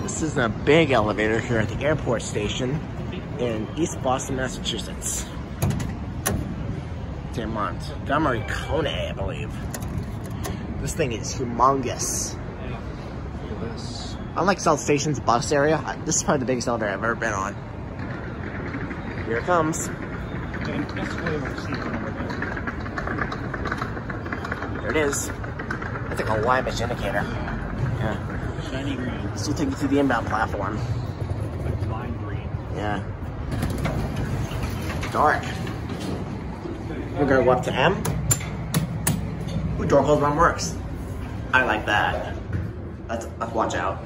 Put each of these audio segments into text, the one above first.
This is a big elevator here at the airport station in East Boston, Massachusetts. It's in MontgomeryKONE, I believe. This thing is humongous. Look at this. Unlike South Station's bus area, this is probably the biggest elevator I've ever been on. Here it comes. There it is. That's like a Y-ish indicator. Yeah. Shiny green. This will take you to the inbound platform. Like lime green. Yeah. Dark. We're gonna go up to M. Ooh, door closed one works. I like that. Let's watch out.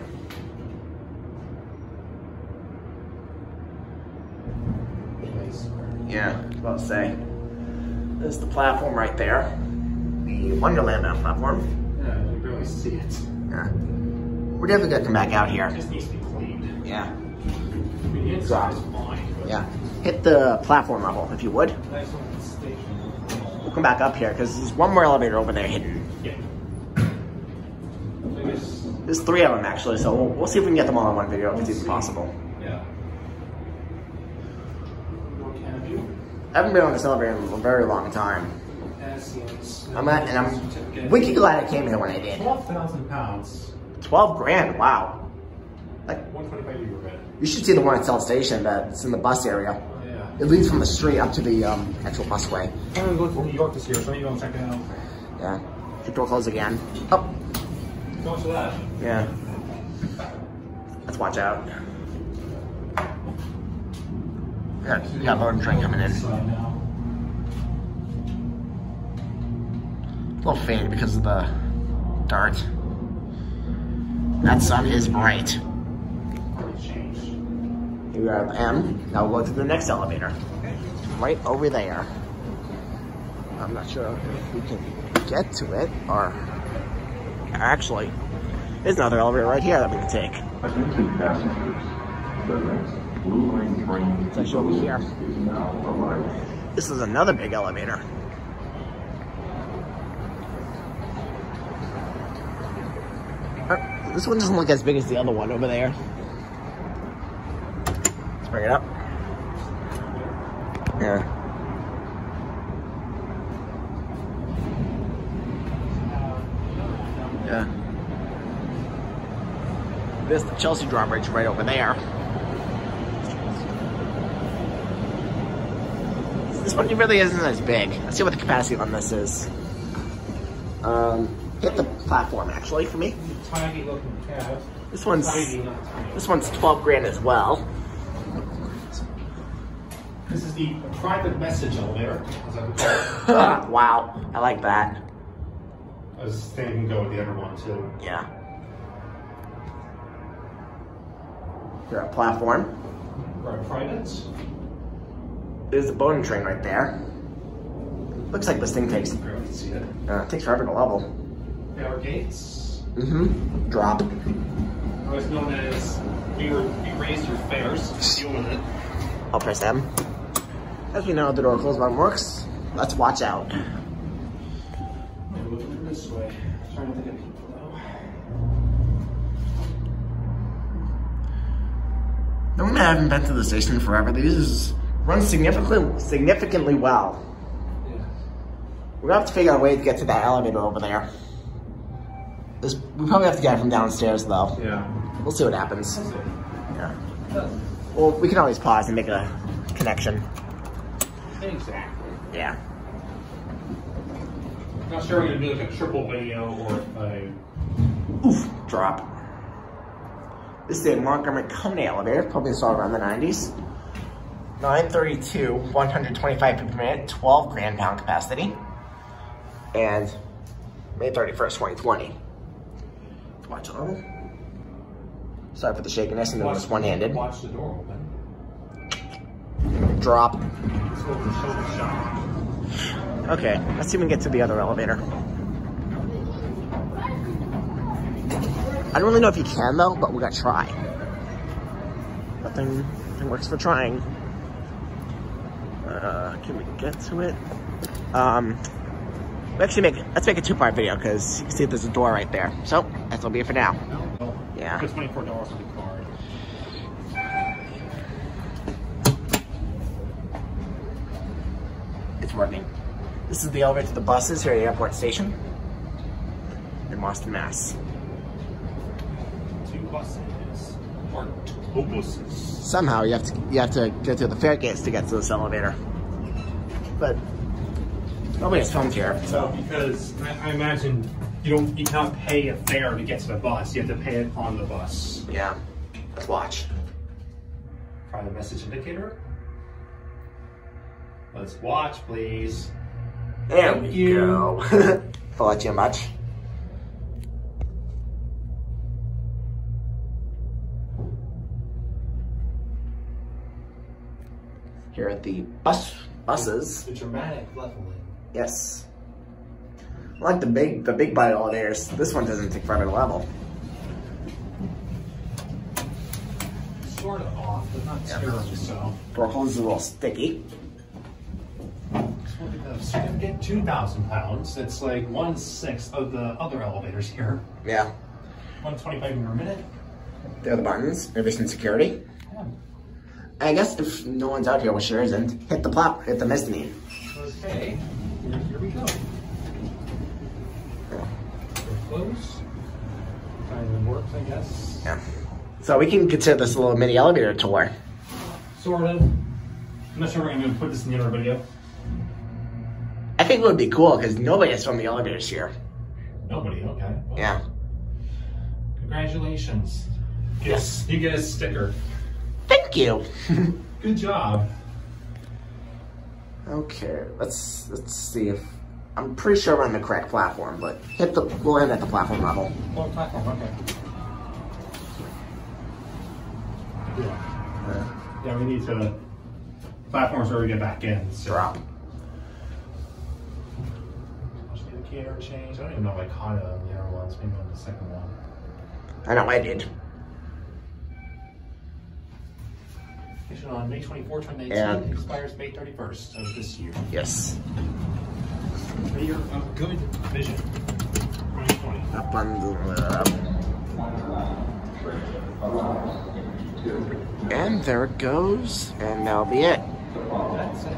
Yeah, I was about to say. There's the platform right there. The Wonderland platform. Yeah, you can barely see it. Yeah. We're definitely gonna come back out here. It just needs to be cleaned. Yeah. I mean, the inside is fine. But Yeah. Hit the platform level if you would. nice on the station. We'll come back up here because there's one more elevator over there hidden. Yeah. I guess, There's 3 of them actually, so we'll see if we can get them all in one video if it's even possible. yeah. More canopy. I haven't been on this elevator in a very long time. I'm wicked glad I came here when I did. 12,000 pounds. 12 grand, wow. Like, 125 euro rent. you should see the one at South Station that's in the bus area. Oh, yeah. It leads from the street up to the actual busway. I'm going to go to New York this year, so you go check it out. Yeah. The door closed again. Oh, So much for that. yeah. Let's watch out. Yeah, we got a loading train coming in. Side now. A little faded because of the dart. That sun is bright. Already changed. Here we are at M. Now we'll go to the next elevator. Right over there. I'm not sure if we can get to it, or actually, there's another elevator right here that we can take. Attention passengers, the next Blue Line train It's actually over here. is now arriving. This is another big elevator. This one doesn't look as big as the other one over there. Let's bring it up. Yeah. Yeah. There's the Chelsea drawbridge right over there. This one really isn't as big. Let's see what the capacity on this is. Hit the platform actually for me. Tiny looking cab. This one's Tiny, not tiny. this one's 12 grand as well. This is the private message elevator, as I would call it. Wow, I like that. I was thinking go with the other one too. Yeah. Here at platform. Right, private. There's the boating train right there. Looks like this thing takes Barely can see it. it takes forever to level. Power gates. Mm-hmm. Drop. Otherwise known as you raised your fares. Deal with it. I'll press M. As we know, the door closed button works. Let's watch out. Maybe look at it this way. Trying to think of people though. The one I haven't been to the station forever. These run significantly well. Yeah. We're gonna have to figure out a way to get to that elevator over there. We probably have to get it from downstairs though. Yeah. We'll see what happens. That's it. Yeah. Well, we can always pause and make a connection. Exactly. Yeah. Not sure we're gonna do like a triple video or a. Oof. Drop. This is a MontgomeryKONE elevator. Probably saw around the 90s. 932, 125 feet per minute, 12 grand pound capacity. And May 31st, 2020. Watch it level. Sorry for the shakiness, and then just one-handed. Watch the door open. Drop. Let's go to the shoulder shot. Okay, let's see if we can get to the other elevator. I don't really know if you can though, but we're gonna try. Nothing works for trying. Can we get to it? Let's make a 2-part video because you can see there's a door right there. So that's will be it for now. Yeah. For $24 with the card. It's working. This is the elevator to the buses here at the airport station in Boston, Mass. 2 buses. Or 2 buses. Somehow you have to go through the fare gates to get to this elevator. But nobody's filmed here, so. Because I imagine you cannot pay a fare to get to the bus. You have to pay it on the bus. Yeah. Let's watch. Try the message indicator. Let's watch, please. There we go. Thought too much. Here at the buses. The dramatic leveling. Yes. I like the big body elevators. This one doesn't take forever to level. Sort of off, but not terribly so. Door holds a little sticky. So you get 2,000 pounds. It's like 1/6 of the other elevators here. Yeah. 125 per minute. There are the buttons. Innovation security. Yeah. I guess if no one's out here, which there isn't, hit the mezzanine. Okay. Here we go. Close. Finally works, I guess. Yeah. So we can consider this a little mini elevator tour. Sort of. I'm not sure we're going to put this in the other video. I think it would be cool because nobody has filmed the elevators here. Nobody, okay. Well, Yeah. Congratulations. Yes. You get a sticker. Thank you. Good job. Okay, let's see if I'm pretty sure we're on the correct platform, but we'll end at the platform level. Oh, platform, okay. Yeah, we need to platforms where we get back in. So. Drop. Indicator change. I don't even know if I caught it on the other ones. Maybe on the second one. I know I did. On May 24, 2019, And expires May 31st of this year. yes. For your good vision. 2020. Up on the and there it goes, and that'll be it. That's it.